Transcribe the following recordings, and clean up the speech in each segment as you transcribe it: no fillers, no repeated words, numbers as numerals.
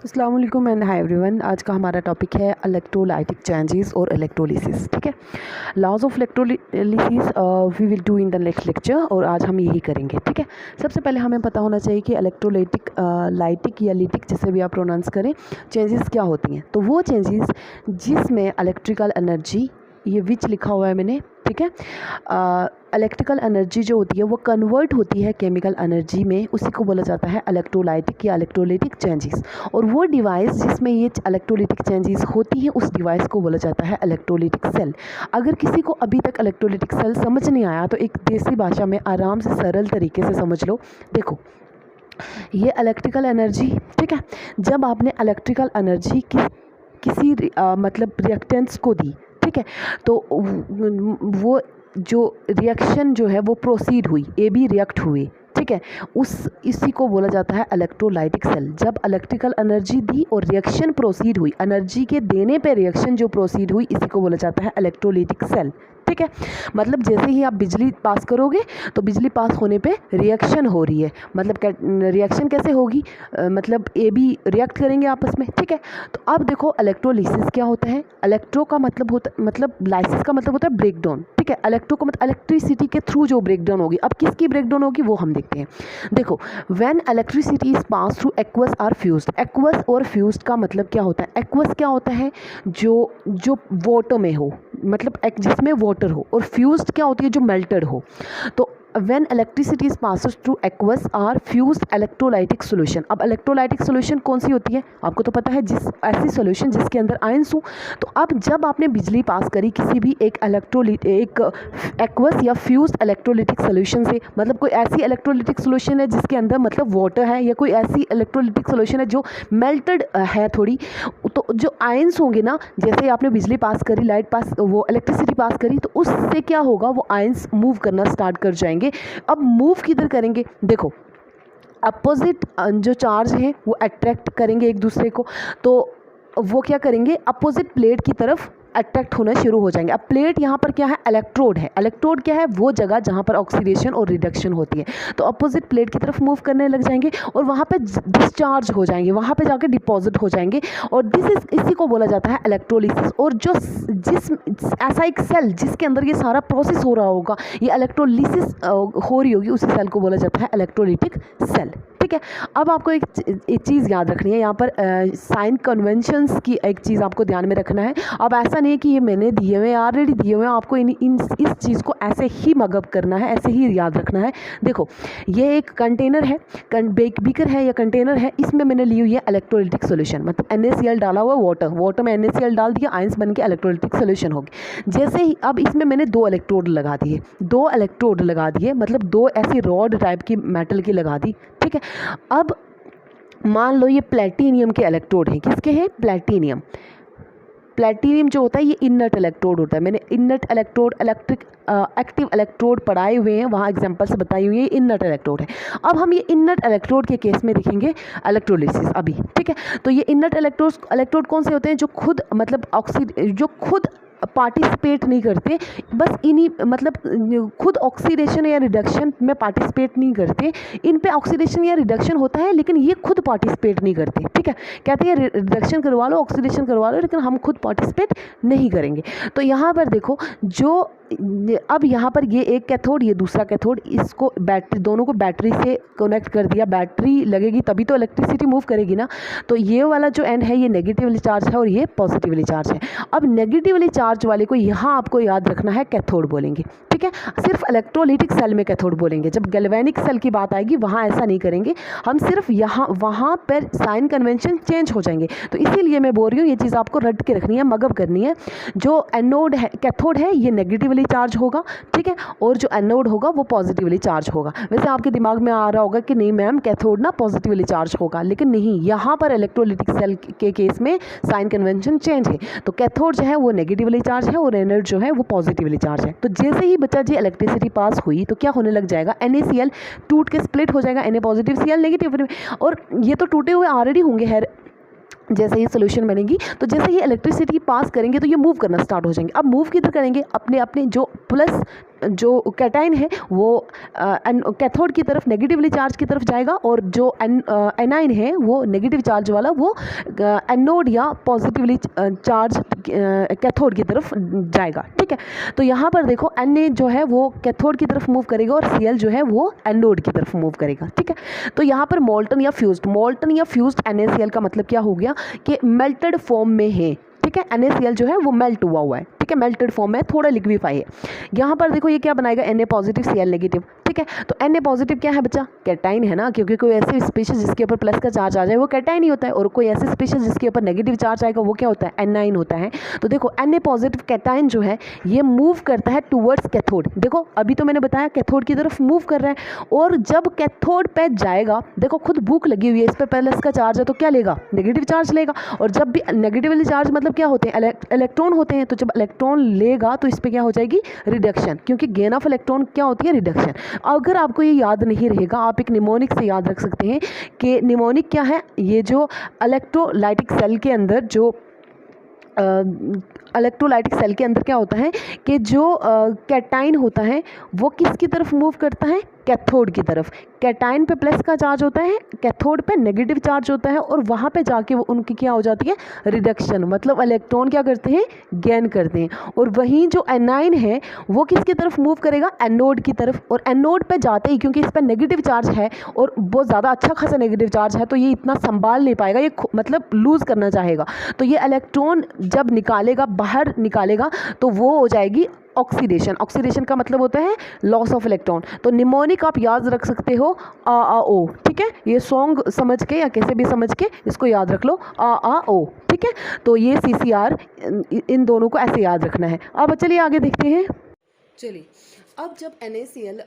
अस्सलाम वालेकुम and hi everyone. आज का हमारा टॉपिक है इलेक्ट्रोलाइटिक चेंजेस और इलेक्ट्रोलिसिस। ठीक है, laws of electrolysis we will do in the next lecture और आज हम यही करेंगे। ठीक है, सबसे पहले हमें पता होना चाहिए कि इलेक्ट्रोलाइटिक लाइटिक या लिटिक जिसे भी आप प्रोनाउंस करें, चेंजेस क्या होती हैं। तो वो चेंजेस जिसमें इलेक्ट्रिकल एनर्जी, ये विच लिखा हुआ है मैंने, ठीक है, इलेक्ट्रिकल एनर्जी जो होती है वो कन्वर्ट होती है केमिकल एनर्जी में, उसी को बोला जाता है इलेक्ट्रोलाइटिक या इलेक्ट्रोलाइटिक चेंजेस। और वो डिवाइस जिसमें ये इलेक्ट्रोलाइटिक चेंजेस होती है उस डिवाइस को बोला जाता है इलेक्ट्रोलाइटिक सेल। अगर किसी को अभी तक इलेक्ट्रोलाइटिक सेल समझ नहीं आया तो एक देसी भाषा में आराम से सरल तरीके से समझ लो। देखो, ये इलेक्ट्रिकल एनर्जी, ठीक है, जब आपने इलेक्ट्रिकल एनर्जी किसी मतलब रिएक्टेंट्स को दी, ठीक है, तो वो जो रिएक्शन जो है वो प्रोसीड हुई, ए बी रिएक्ट हुए, ठीक है, इसी को बोला जाता है इलेक्ट्रोलाइटिक सेल। जब इलेक्ट्रिकल एनर्जी दी और रिएक्शन प्रोसीड हुई, एनर्जी के देने पे रिएक्शन जो प्रोसीड हुई, इसी को बोला जाता है इलेक्ट्रोलाइटिक सेल। ठीक है, मतलब जैसे ही आप बिजली पास करोगे तो बिजली पास होने पे रिएक्शन हो रही है। मतलब रिएक्शन कैसे होगी, मतलब ए बी रिएक्ट करेंगे आपस में। ठीक है, तो अब देखो इलेक्ट्रोलिसिस क्या होता है। इलेक्ट्रो का मतलब होता, मतलब लाइसिस का मतलब होता है ब्रेक डाउन। ठीक है, इलेक्ट्रो का मतलब इलेक्ट्रिसिटी के थ्रू जो ब्रेक डाउन होगी। अब किसकी ब्रेक डाउन होगी वो हम देखते हैं। देखो, when electricity is pass through aqueous or fused. Aqueous और फ्यूज्ड का मतलब क्या होता है। एक्वस क्या होता है, जो वाटर में हो, मतलब जिसमें वाटर हो, और फ्यूज्ड क्या होती है, जो मेल्टेड हो। तो when electricity is passes through aqueous or fused electrolytic solution। अब electrolytic solution कौन सी होती है आपको तो पता है, जिस ऐसी solution जिसके अंदर आयंस हो। तो अब जब आपने बिजली पास करी किसी भी एक aqueous या fused electrolytic solution से, मतलब कोई ऐसी electrolytic solution है जिसके अंदर मतलब water है, या कोई ऐसी electrolytic solution है जो melted है थोड़ी, तो जो आयंस होंगे ना, जैसे आपने बिजली पास करी, लाइट पास, वो इलेक्ट्रिसिटी पास करी, तो उससे क्या होगा, वो आयंस मूव करना स्टार्ट कर जाएंगे। अब मूव किधर करेंगे, देखो अपोजिट जो चार्ज है वो अट्रैक्ट करेंगे एक दूसरे को, तो वो क्या करेंगे, अपोजिट प्लेट की तरफ अट्रैक्ट होना शुरू हो जाएंगे। अब प्लेट यहाँ पर क्या है, इलेक्ट्रोड है। इलेक्ट्रोड क्या है, वो जगह जहाँ पर ऑक्सीडेशन और रिडक्शन होती है। तो अपोजिट प्लेट की तरफ मूव करने लग जाएंगे और वहाँ पे डिस्चार्ज हो जाएंगे, वहाँ पे जाके डिपॉजिट हो जाएंगे। और इसी को बोला जाता है इलेक्ट्रोलिसिस। और जो ऐसा एक सेल जिसके अंदर ये सारा प्रोसेस हो रहा होगा, ये इलेक्ट्रोलिसिस हो रही होगी, उसी सेल को बोला जाता है इलेक्ट्रोलाइटिक सेल। ठीक है, अब आपको एक चीज़ याद रखनी है यहाँ पर, साइन कन्वेंशंस की एक चीज़ आपको ध्यान में रखना है। अब ऐसा नहीं है कि ये मैंने दिए हुए, ऑलरेडी दिए हुए हैं, आपको इस चीज़ को ऐसे ही मगअप करना है, ऐसे ही याद रखना है। देखो, ये एक कंटेनर है, बीकर है या कंटेनर है, इसमें मैंने ली हुई है इलेक्ट्रोलाइटिक सोल्यूशन, मतलब NaCl डाला हुआ वाटर में NaCl डाल दिया, आयंस बन के इलेक्ट्रोलाइटिक सोल्यूशन होगी। जैसे ही अब इसमें मैंने दो इलेक्ट्रोड लगा दिए, मतलब दो ऐसी रॉड टाइप की मेटल की लगा दी। ठीक है, अब मान लो ये प्लेटिनियम के इलेक्ट्रोड हैं। किसके हैं, प्लेटिनियम जो होता है ये इनर्ट इलेक्ट्रोड होता है। मैंने इनर्ट इलेक्ट्रोड, एक्टिव इलेक्ट्रोड पढ़ाए हुए हैं, वहाँ एग्जांपल्स बताई हुई है, इनर्ट इलेक्ट्रोड है। अब हम ये इनर्ट इलेक्ट्रोड के केस में देखेंगे इलेक्ट्रोलिसिस अभी। ठीक है, तो ये इनर्ट इलेक्ट्रोड कौन से होते हैं, जो खुद मतलब जो खुद पार्टिसिपेट नहीं करते, बस इन्हीं मतलब खुद ऑक्सीडेशन या रिडक्शन में पार्टिसिपेट नहीं करते। इन पे ऑक्सीडेशन या रिडक्शन होता है लेकिन ये खुद पार्टिसिपेट नहीं करते। ठीक है, कहते हैं रिडक्शन करवा लो, ऑक्सीडेशन करवा लो, लेकिन हम खुद पार्टिसिपेट नहीं करेंगे। तो यहाँ पर देखो, जो अब यहाँ पर ये एक कैथोड, ये दूसरा कैथोड, इसको बैटरी, दोनों को बैटरी से कनेक्ट कर दिया। बैटरी लगेगी तभी तो इलेक्ट्रिसिटी मूव करेगी ना। तो ये वाला जो एंड है ये नेगेटिवली चार्ज है और ये पॉजिटिवली चार्ज है। अब नेगेटिवली चार्ज वाले को यहाँ आपको याद रखना है कैथोड बोलेंगे। ठीक है, सिर्फ इलेक्ट्रोलाइटिक सेल में कैथोड बोलेंगे। जब गैल्वेनिक सेल की बात आएगी वहाँ ऐसा नहीं करेंगे, हम सिर्फ वहाँ पर साइन कन्वेंशन चेंज हो जाएंगे। तो इसीलिए मैं बोल रही हूँ, ये चीज़ आपको रट के रखनी है, मगअप करनी है। जो एनोड है, कैथोड है, ये नेगेटिवली चार्ज होगा। ठीक है, और जो एनोड होगा वो पॉजिटिवली चार्ज होगा। वैसे आपके दिमाग में आ रहा होगा कि नहीं मैम, कैथोड ना पॉजिटिवली चार्ज होगा, लेकिन नहीं, यहाँ पर इलेक्ट्रोलाइटिक सेल के केस में साइन कन्वेंशन चेंज है। तो कैथोड जो है वो नेगेटिवली चार्ज है और एनोड जो है वो पॉजिटिवली चार्ज है। तो जैसे ही बच्चा जी इलेक्ट्रिसिटी पास हुई तो क्या होने लग जाएगा, NaCl टूट के स्प्लिट हो जाएगा, Na पॉजिटिव Cl नेगेटिव। और ये तो टूटे हुए ऑलरेडी होंगे, है जैसे ही सोल्यूशन बनेगी, तो जैसे ही इलेक्ट्रिसिटी पास करेंगे तो ये मूव करना स्टार्ट हो जाएंगे। अब मूव किधर करेंगे, अपने जो प्लस जो कैटाइन है वो कैथोड की तरफ नेगेटिवली चार्ज की तरफ जाएगा, और जो एनाइन है वो नेगेटिव चार्ज वाला वो एनोड या पॉजिटिवली चार्ज कैथोड की तरफ जाएगा। ठीक है, तो यहाँ पर देखो Na जो है वो कैथोड की तरफ मूव करेगा और Cl जो है वो एनोड की तरफ मूव करेगा। ठीक है, तो यहाँ पर मोल्टन या फ्यूज्ड NaCl का मतलब क्या हो गया कि मेल्टेड फॉर्म में है। ठीक है, NaCl जो है वो मेल्ट हुआ है। ठीक है, मेल्टेड फॉर्म में थोड़ा लिक्विफाई है। यहाँ पर देखो ये क्या बनाएगा, Na पॉजिटिव Cl नेगेटिव। ठीक है, तो Na पॉजिटिव क्या है बच्चा, कैटाइन है ना, क्योंकि कोई ऐसी स्पीशीज जिसके ऊपर प्लस का चार्ज आ जाए वो कैटाइन ही होता है, और कोई ऐसी स्पीशीज जिसके ऊपर नेगेटिव चार्ज आएगा वो क्या होता है, एनाइन होता है। तो देखो Na पॉजिटिव कैटाइन जो है ये मूव करता है टूवर्ड्स कैथोड। देखो अभी तो मैंने बताया कैथोड की तरफ मूव कर रहा है, और जब कैथोड पे जाएगा, देखो खुद भूख लगी हुई है, इस पर प्लस का चार्ज है तो क्या लेगा, नेगेटिव चार्ज लेगा। और जब भी नेगेटिवली चार्ज मतलब क्या होते हैं, इलेक्ट्रॉन होते हैं, तो जब इलेक्ट्रॉन लेगा तो इस पर क्या हो जाएगी, रिडक्शन, क्योंकि गेन ऑफ इलेक्ट्रॉन क्या होती है, रिडक्शन। अगर आपको ये याद नहीं रहेगा, आप एक निमोनिक से याद रख सकते हैं कि निमोनिक क्या है, ये जो इलेक्ट्रोलाइटिक सेल के अंदर जो इलेक्ट्रोलाइटिक सेल के अंदर क्या होता है कि जो कैटाइन होता है वो किसकी तरफ मूव करता है, कैथोड की तरफ। कैटाइन पे प्लस का चार्ज होता है, कैथोड पे नेगेटिव चार्ज होता है, और वहाँ पे जाके वो उनकी क्या हो जाती है, रिडक्शन, मतलब इलेक्ट्रॉन क्या करते हैं, गेन करते हैं। और वहीं जो एनाइन है वो किसकी तरफ मूव करेगा, एनोड की तरफ। और एनोड पे जाते ही, क्योंकि इस पर नेगेटिव चार्ज है और बहुत ज़्यादा अच्छा खासा नेगेटिव चार्ज है, तो ये इतना संभाल नहीं पाएगा, ये मतलब लूज़ करना चाहेगा, तो ये इलेक्ट्रॉन जब निकालेगा, बाहर निकालेगा, तो वो हो जाएगी ऑक्सीडेशन। ऑक्सीडेशन का मतलब होता है लॉस ऑफ इलेक्ट्रॉन। तो निमोनिक आप याद रख सकते हो AAO। ठीक है, ये सॉन्ग समझ के या कैसे भी समझ के इसको याद रख लो, AAO। ठीक है, तो ये CCR, इन दोनों को ऐसे याद रखना है। अब चलिए आगे देखते हैं। चलिए, अब जब NaCl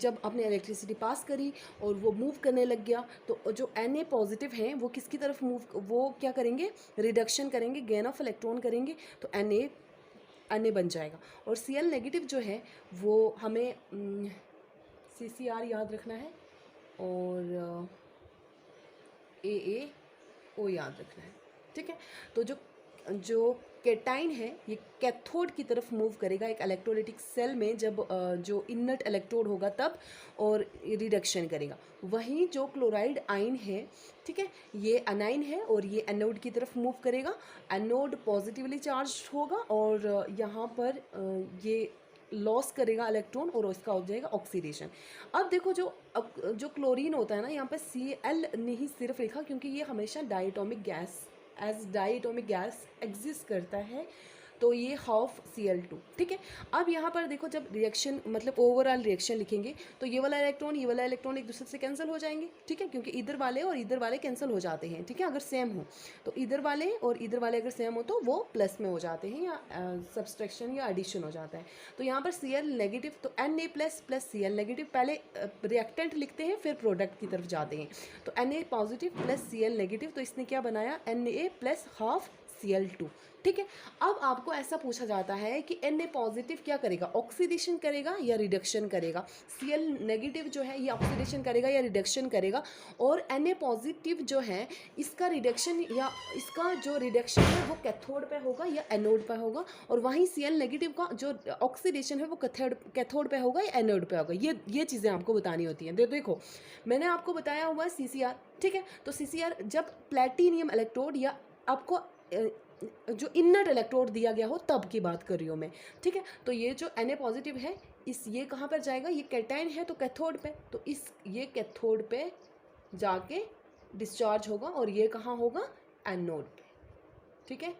जब आपने इलेक्ट्रिसिटी पास करी और वो मूव करने लग गया, तो जो Na पॉजिटिव हैं वो किसकी तरफ मूव, वो क्या करेंगे, रिडक्शन करेंगे, गेन ऑफ इलेक्ट्रॉन करेंगे, तो Na बन जाएगा। और Cl नेगेटिव जो है वो हमें CCR याद रखना है, और AAO याद रखना है। ठीक है, तो जो कैटाइन है ये कैथोड की तरफ मूव करेगा एक इलेक्ट्रोलाइटिक सेल में, जब जो इनर्ट इलेक्ट्रोड होगा तब, और रिडक्शन करेगा। वहीं जो क्लोराइड आयन है, ठीक है, ये अनाइन है और ये एनोड की तरफ मूव करेगा। एनोड पॉजिटिवली चार्ज होगा और यहाँ पर ये लॉस करेगा इलेक्ट्रॉन और इसका हो जाएगा ऑक्सीडेशन। अब देखो जो क्लोरीन होता है ना, यहाँ पे Cl नहीं सिर्फ लिखा, क्योंकि ये हमेशा डायटोमिक गैस एग्जिस्ट करता है, तो ये हाफ Cl2। ठीक है, अब यहाँ पर देखो जब रिएक्शन मतलब ओवरऑल रिएक्शन लिखेंगे तो ये वाला इलेक्ट्रॉन एक दूसरे से कैंसिल हो जाएंगे। ठीक है, क्योंकि इधर वाले और इधर वाले कैंसिल हो जाते हैं। ठीक है, अगर सेम हो तो इधर वाले और इधर वाले अगर सेम हो तो वो प्लस में हो जाते हैं, या सब्सट्रैक्शन या एडिशन हो जाता है। तो यहाँ पर Cl नेगेटिव, तो Na प्लस Cl नेगेटिव, पहले रिएक्टेंट लिखते हैं फिर प्रोडक्ट की तरफ जाते हैं। तो Na positive plus Cl negative, तो इसने क्या बनाया, Na प्लस हाफ Cl2। ठीक है, अब आपको ऐसा पूछा जाता है कि Na पॉजिटिव क्या करेगा, ऑक्सीडेशन करेगा या रिडक्शन करेगा। Cl नेगेटिव जो है ये ऑक्सीडेशन करेगा या रिडक्शन करेगा, और Na पॉजिटिव जो है इसका रिडक्शन या इसका जो रिडक्शन है वो कैथोड पे होगा या एनोड पे होगा, और वहीं Cl नेगेटिव का जो ऑक्सीडेशन है वो कैथोड पे होगा या एनोड पे होगा। ये चीज़ें आपको बतानी होती हैं। देखो मैंने आपको बताया हुआ है CCR। ठीक है, तो CCR जब प्लेटिनियम इलेक्ट्रोड या आपको जो इनर्ट इलेक्ट्रोड दिया गया हो तब की बात कर रही हूँ मैं। ठीक है, तो ये जो Na पॉजिटिव है ये कहाँ पर जाएगा, ये कैटाइन है तो कैथोड पे, तो ये कैथोड पे जाके डिस्चार्ज होगा, और ये कहाँ होगा, एनोड पे। ठीक है,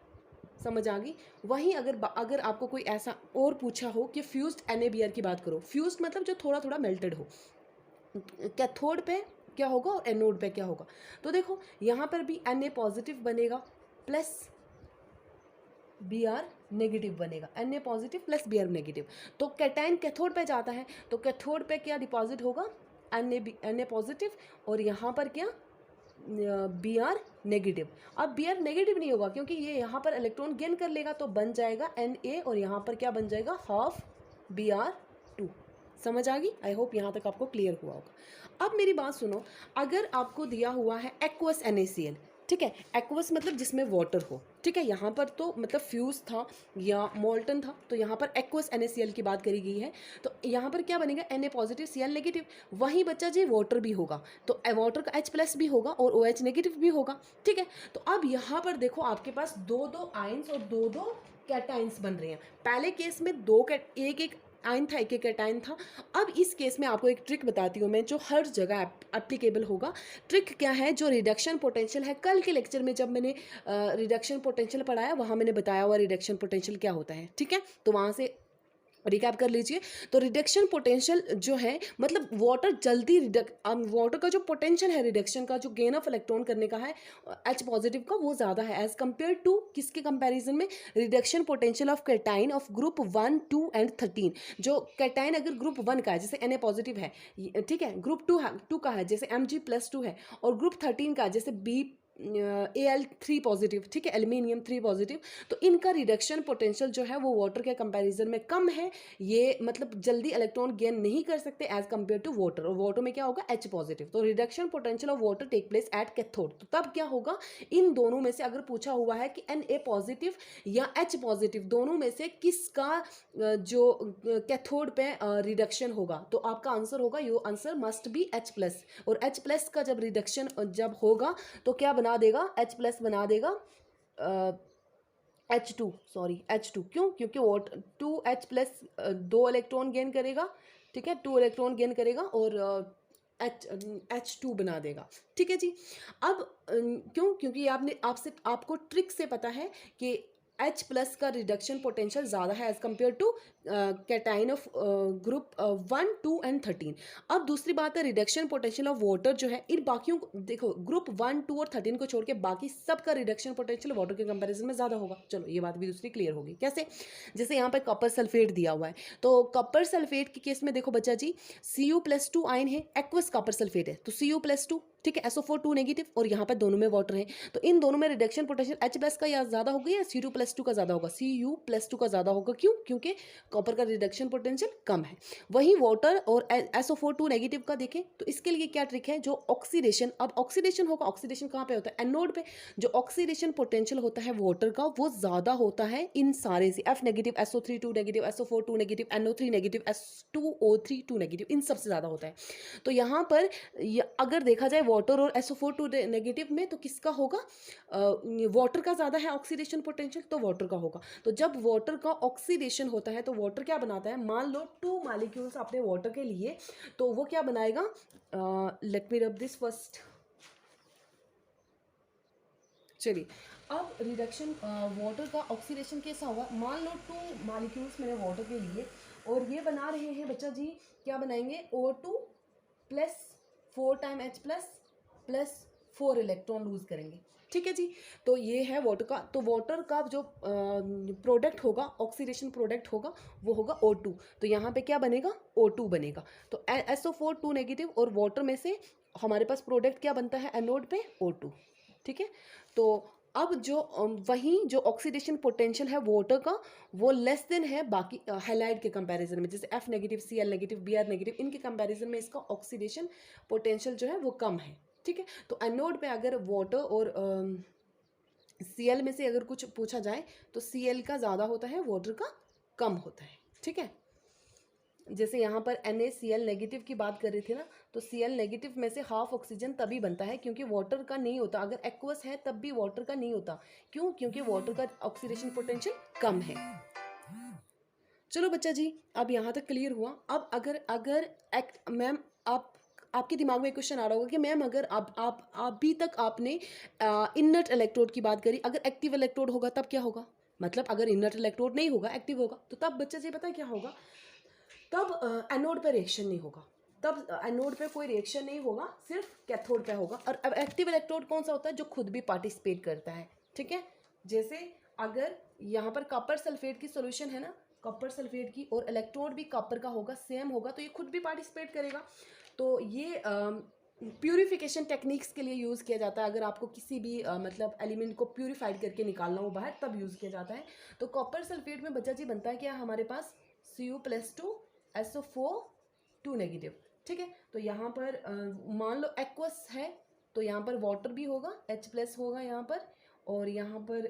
समझ आ गई। वहीं अगर आपको कोई ऐसा और पूछा हो कि फ्यूज्ड NaBr की बात करो, फ्यूज्ड मतलब जो थोड़ा थोड़ा मेल्टेड हो, कैथोड पे क्या होगा और एनोड पे क्या होगा, तो देखो यहाँ पर भी Na पॉजिटिव बनेगा प्लस Br नेगेटिव बनेगा, Na positive plus Br negative. तो कैटाइन कैथोड पे जाता है तो कैथोड पे क्या डिपॉजिट होगा, Na पॉजिटिव, और यहाँ पर क्या Br नेगेटिव। अब Br नेगेटिव नहीं होगा क्योंकि ये यहाँ पर इलेक्ट्रॉन गेन कर लेगा, तो बन जाएगा Na, और यहाँ पर क्या बन जाएगा, हाफ Br2। समझ आ गई, आई होप यहाँ तक आपको क्लियर हुआ होगा। अब मेरी बात सुनो, अगर आपको दिया हुआ है एक्वस NaCl, ठीक है। एक्वस मतलब जिसमें वाटर हो, ठीक है। यहाँ पर तो मतलब फ्यूज था या मोल्टन था, तो यहाँ पर एक्वस NaCl की बात करी गई है। तो यहाँ पर क्या बनेगा, Na पॉजिटिव Cl नेगेटिव। वहीं बच्चा जी वाटर भी होगा, तो वाटर का H+ भी होगा और OH नेगेटिव भी होगा, ठीक है। तो अब यहाँ पर देखो आपके पास दो दो आयंस और दो दो कैटाइंस बन रहे हैं। पहले केस में एक एक आयन था, एक एक कैटायन था। अब इस केस में आपको एक ट्रिक बताती हूँ मैं, जो हर जगह एप्लीकेबल होगा। ट्रिक क्या है, जो रिडक्शन पोटेंशियल है, कल के लेक्चर में जब मैंने रिडक्शन पोटेंशियल पढ़ाया वहाँ मैंने बताया हुआ रिडक्शन पोटेंशियल क्या होता है, ठीक है। तो वहाँ से रिकैप कर लीजिए। तो रिडक्शन पोटेंशियल जो है मतलब वाटर जल्दी वाटर का जो पोटेंशियल है रिडक्शन का, जो गेन ऑफ इलेक्ट्रॉन करने का है H पॉजिटिव का, वो ज़्यादा है एज कंपेयर टू किसके कंपैरिजन में, reduction potential of cation of group 1, 2 and 13। जो कैटाइन अगर ग्रुप 1 का है जैसे Na पॉजिटिव है, ठीक है, ग्रुप 2 का है जैसे Mg+2 है, और ग्रुप 13 का जैसे B Al3 पॉजिटिव, ठीक है, एल्यूमिनियम 3 पॉजिटिव, तो इनका रिडक्शन पोटेंशियल जो है वो वाटर के कंपैरिजन में कम है। ये मतलब जल्दी इलेक्ट्रॉन गेन नहीं कर सकते एज कंपेयर टू वाटर, और वाटर में क्या होगा, H पॉजिटिव। तो reduction potential of water take place at cathode. तो तब क्या होगा, इन दोनों में से अगर पूछा हुआ है कि Na पॉजिटिव या H पॉजिटिव, दोनों में से किसका जो कैथोड पे रिडक्शन होगा, तो आपका आंसर होगा, यो आंसर मस्ट बी H+। और H+ का जब रिडक्शन जब होगा तो क्या बना देगा, H+ बना देगा H2, क्यों, क्योंकि वो 2H+ 2 इलेक्ट्रॉन गेन करेगा, ठीक है, 2 इलेक्ट्रॉन गेन करेगा और H2 बना देगा, ठीक है जी। अब क्यों, क्योंकि आपको ट्रिक से पता है कि H+ का रिडक्शन पोटेंशियल ज़्यादा है as compared to cation of group 1, 2 and 13। अब दूसरी बात है रिडक्शन पोटेंशियल ऑफ वाटर जो है, इन बाकियों को देखो, ग्रुप 1, 2 और 13 को छोड़ के बाकी सबका रिडक्शन पोटेंशियल वाटर के कंपैरिजन में ज़्यादा होगा। चलो ये बात भी दूसरी क्लियर होगी। कैसे, जैसे यहाँ पर कॉपर सल्फेट दिया हुआ है, तो कॉपर सल्फेट के केस में देखो बच्चा जी, Cu+2 आयन है, एक्वस कॉपर सल्फेट है, तो Cu+2, ठीक है, SO4 2 नेगेटिव, और यहाँ पर दोनों में वाटर है, तो इन दोनों में रिडक्शन पोटेंशियल H+ का या ज़्यादा होगा या Cu+2 का ज़्यादा होगा, Cu+2 का ज़्यादा होगा। क्यों, क्योंकि कॉपर का रिडक्शन पोटेंशियल कम है। वहीं वाटर और SO4 2 नेगेटिव का देखें तो इसके लिए क्या ट्रिक है, जो ऑक्सीडेशन, अब ऑक्सीडेशन होगा, ऑक्सीडेशन कहाँ पे होता है, एनोड पे। जो ऑक्सीडेशन पोटेंशियल होता है वाटर का वो ज़्यादा होता है इन सारे से, F negative, SO3 2 negative, SO4 2 negative, NO3 negative, H2O3 2 negative, इन सबसे ज़्यादा होता है। तो यहाँ पर अगर देखा जाए वाटर और SO4 2 नेगेटिव में, तो किसका होगा, वाटर का ज़्यादा है ऑक्सीडेशन पोटेंशियल, तो वाटर का होगा। तो जब वाटर का ऑक्सीडेशन होता है तो वाटर क्या बनाता है, मान लो 2 मॉलिक्यूल्स अपने वाटर के लिए, तो वो क्या बनाएगा, let me rub this first. चलिए, अब रिडक्शन वाटर का ऑक्सीडेशन कैसा होगा, मान लो 2 मॉलिक्यूल्स मैंने वाटर के लिए, और ये बना रहे हैं बच्चा जी, क्या बनाएंगे, O2 plus 4 time H plus 4 electron lose करेंगे, ठीक है जी। तो ये है वाटर का। तो वाटर का जो प्रोडक्ट होगा, ऑक्सीडेशन प्रोडक्ट होगा, वो होगा O2। तो यहाँ पे क्या बनेगा, O2 बनेगा। तो SO4 2 नेगेटिव और वाटर में से हमारे पास प्रोडक्ट क्या बनता है, एनोड पे O2, ठीक है। तो अब जो वहीं जो ऑक्सीडेशन पोटेंशियल है वाटर का, वो लेस देन है बाकी हैलाइड के कंपैरिजन में, जैसे F negative, Cl negative, Br negative, इनके कंपैरिजन में इसका ऑक्सीडेशन पोटेंशियल जो है वो कम है, ठीक है। तो एनोड पे अगर वाटर और Cl में से अगर कुछ पूछा जाए तो Cl का ज़्यादा होता है, वाटर का कम होता है, ठीक है। जैसे यहाँ पर NaCl नेगेटिव की बात कर रही थी ना, तो Cl नेगेटिव में से हाफ ऑक्सीजन तभी बनता है क्योंकि वाटर का नहीं होता, अगर एक्वस है तब भी वाटर का नहीं होता। क्यों, क्योंकि वाटर का ऑक्सीडेशन पोटेंशियल कम है। चलो बच्चा जी, अब यहाँ तक क्लियर हुआ। अब अगर मैम आपके दिमाग में एक क्वेश्चन आ रहा होगा कि मैम अगर आप अभी तक आपने इनर्ट इलेक्ट्रोड की बात करी, अगर एक्टिव इलेक्ट्रोड होगा तब क्या होगा, मतलब अगर इनर्ट इलेक्ट्रोड नहीं होगा, एक्टिव होगा, तो तब बच्चा जी पता है क्या होगा, तब एनोड पे रिएक्शन नहीं होगा, तब एनोड पे कोई रिएक्शन नहीं होगा, सिर्फ कैथोड पे होगा। और अब एक्टिव इलेक्ट्रोड कौन सा होता है, जो खुद भी पार्टिसिपेट करता है, ठीक है। जैसे अगर यहाँ पर कॉपर सल्फेट की सोल्यूशन है ना, कॉपर सल्फेट की, और इलेक्ट्रोड भी कॉपर का होगा, सेम होगा, तो ये खुद भी पार्टिसिपेट करेगा। तो ये प्यूरिफिकेशन टेक्निक्स के लिए यूज़ किया जाता है। अगर आपको किसी भी मतलब एलिमेंट को प्यूरिफाइड करके निकालना हो बाहर, तब यूज़ किया जाता है। तो कॉपर सल्फेट में बच्चा जी बनता है क्या, हमारे पास Cu+2 SO4 2 नेगेटिव, ठीक है। तो यहाँ पर मान लो एक्वस है, तो यहाँ पर वाटर भी होगा, H+ होगा यहाँ पर, और यहाँ पर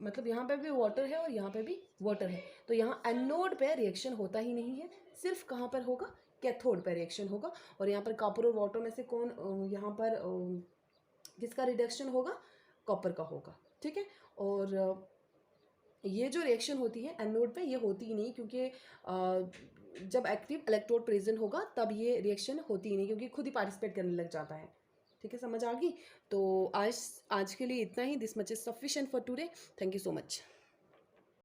मतलब यहाँ पे भी वाटर है और यहाँ पे भी वाटर है। तो यहाँ एनोड पे रिएक्शन होता ही नहीं है, सिर्फ कहाँ पर होगा, कैथोड पे रिएक्शन होगा। और यहाँ पर कॉपर और वाटर में से कौन यहाँ पर किसका रिडक्शन होगा, कॉपर का होगा, ठीक है। और ये जो रिएक्शन होती है एनोड पे ये होती ही नहीं, क्योंकि जब एक्टिव इलेक्ट्रोड प्रेजेंट होगा तब ये रिएक्शन होती ही नहीं, क्योंकि खुद ही पार्टिसिपेट करने लग जाता है, ठीक है, समझ आ गई। तो आज के लिए इतना ही, this much is sufficient for today. Thank you so much.